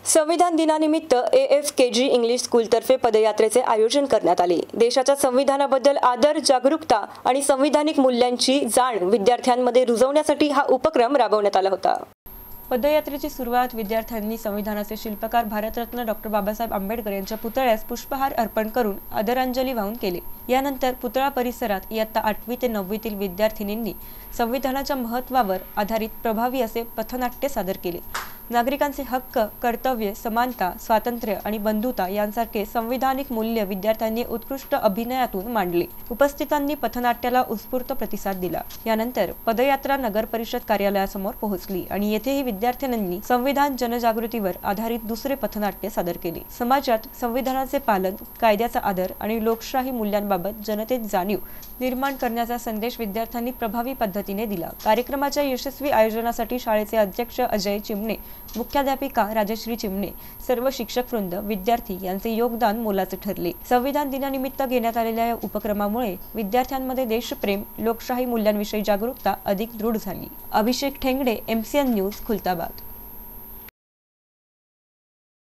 संविधान दिनानिमित्त AFKG English स्कूलतर्फे पदयात्रेचे आयोजन करण्यात आले। देशाच्या संविधानाबद्दल आदर, जागरूकता आणि संविधानिक मूल्यांची जाण विद्यार्थ्यांमध्ये रुजवण्यासाठी हा उपक्रम राबवण्यात आला होता। पदयात्रेची सुरुवात विद्यार्थ्यांनी संविधानाचे शिल्पकार भारतरत्न डॉ. बाबासाहेब आंबेडकर यांच्या पुतळ्यास पुष्पहार अर्पण करून आदरांजली वाहून केली। यानंतर पुतळा परिसरात इयत्ता 8वी ते 9वीतील विद्यार्थिनींनी संविधानाच्या महत्त्वावर आधारित प्रभावी असे पथनाट्य सादर केले। नागरिकांचे हक्क, कर्तव्य, समानता, स्वातंत्र्य आणि बंधुता यांसारखे संविधानिक मूल्य विद्यार्थ्यांनी उत्कृष्ट अभिनयातून मांडले। उपस्थितांनी पथनाट्याला उत्स्फूर्त प्रतिसाद दिला। यानंतर पदयात्रा नगर परिषद कार्यालयासमोर पोहोचली आणि येथेही विद्यार्थ्यांनी संविधान जनजागृतीवर आधारित दुसरे पथनाट्य सादर केले। समाजात संविधानाचे पालन, कायद्याचा आदर आणि लोकशाही मूल्यांबाबत जनतेत जाणीव निर्माण करण्याचा संदेश विद्यार्थ्यांनी प्रभावी पद्धतीने दिला। कार्यक्रमाच्या यशस्वी आयोजनासाठी शाळेचे अध्यक्ष अजय चिमणे, मुख्याध्यापिका राजश्री चिमणे, सर्व शिक्षक वृंद, विद्यार्थी यांचे योगदान मोलाचे ठरले। संविधान दिनानिमित्त घेण्यात आलेल्या या उपक्रमामुळे विद्यार्थ्यांमध्ये देशप्रेम, लोकशाही मूल्यांविषयी जागरूकता अधिक दृढ झाली। अभिषेक ठेंगडे, MCN न्यूज, खुलताबाद।